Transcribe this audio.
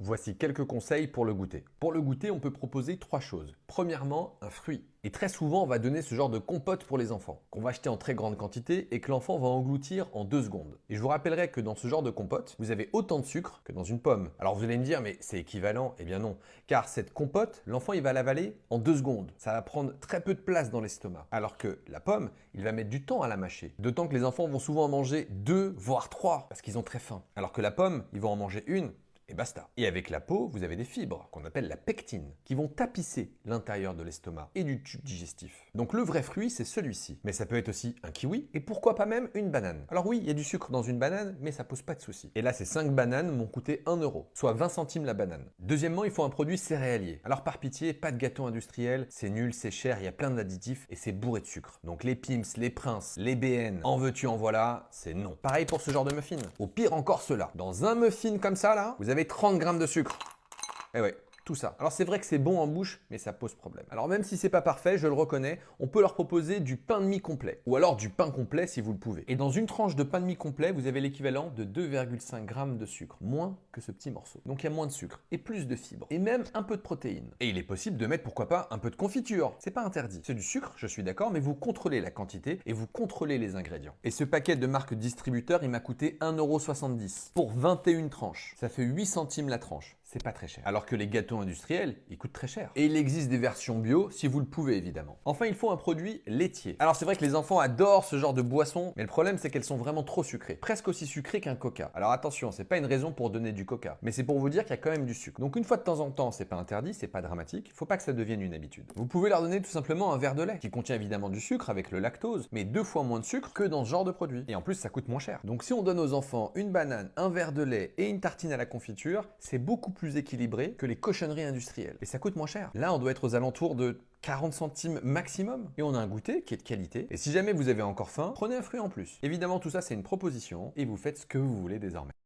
Voici quelques conseils pour le goûter. Pour le goûter, on peut proposer trois choses. Premièrement, un fruit. Et très souvent, on va donner ce genre de compote pour les enfants, qu'on va acheter en très grande quantité et que l'enfant va engloutir en 2 secondes. Et je vous rappellerai que dans ce genre de compote, vous avez autant de sucre que dans une pomme. Alors vous allez me dire, mais c'est équivalent? Eh bien non, car cette compote, l'enfant il va l'avaler en 2 secondes. Ça va prendre très peu de place dans l'estomac. Alors que la pomme, il va mettre du temps à la mâcher. D'autant que les enfants vont souvent en manger 2, voire 3, parce qu'ils ont très faim. Alors que la pomme, ils vont en manger une, et basta. Et avec la peau, vous avez des fibres, qu'on appelle la pectine, qui vont tapisser l'intérieur de l'estomac et du tube digestif. Donc le vrai fruit, c'est celui-ci. Mais ça peut être aussi un kiwi, et pourquoi pas même une banane. Alors oui, il y a du sucre dans une banane, mais ça pose pas de souci. Et là, ces 5 bananes m'ont coûté 1 euro, soit 20 centimes la banane. Deuxièmement, il faut un produit céréalier. Alors par pitié, pas de gâteau industriel, c'est nul, c'est cher, il y a plein d'additifs, et c'est bourré de sucre. Donc les Pim's, les Princes, les BN, en veux-tu, en voilà, c'est non. Pareil pour ce genre de muffins. Au pire encore cela. Dans un muffin comme ça, là, vous avez 30 grammes de sucre. Eh ouais, tout ça. Alors c'est vrai que c'est bon en bouche, mais ça pose problème. Alors même si c'est pas parfait, je le reconnais, on peut leur proposer du pain de mie complet. Ou alors du pain complet si vous le pouvez. Et dans une tranche de pain de mie complet, vous avez l'équivalent de 2,5 grammes de sucre. Moins que ce petit morceau. Donc il y a moins de sucre. Et plus de fibres. Et même un peu de protéines. Et il est possible de mettre pourquoi pas un peu de confiture. C'est pas interdit. C'est du sucre, je suis d'accord, mais vous contrôlez la quantité et vous contrôlez les ingrédients. Et ce paquet de marque distributeur, il m'a coûté 1,70 € pour 21 tranches. Ça fait 8 centimes la tranche. C'est pas très cher. Alors que les gâteaux industriels, ils coûtent très cher. Et il existe des versions bio si vous le pouvez évidemment. Enfin, il faut un produit laitier. Alors c'est vrai que les enfants adorent ce genre de boisson, mais le problème c'est qu'elles sont vraiment trop sucrées. Presque aussi sucrées qu'un coca. Alors attention, c'est pas une raison pour donner du coca, mais c'est pour vous dire qu'il y a quand même du sucre. Donc une fois de temps en temps, c'est pas interdit, c'est pas dramatique, faut pas que ça devienne une habitude. Vous pouvez leur donner tout simplement un verre de lait, qui contient évidemment du sucre avec le lactose, mais 2 fois moins de sucre que dans ce genre de produit. Et en plus, ça coûte moins cher. Donc si on donne aux enfants une banane, un verre de lait et une tartine à la confiture, c'est beaucoup plus équilibré que les cochonneries industrielles. Et ça coûte moins cher. Là, on doit être aux alentours de 40 centimes maximum. Et on a un goûter qui est de qualité. Et si jamais vous avez encore faim, prenez un fruit en plus. Évidemment, tout ça, c'est une proposition et vous faites ce que vous voulez désormais.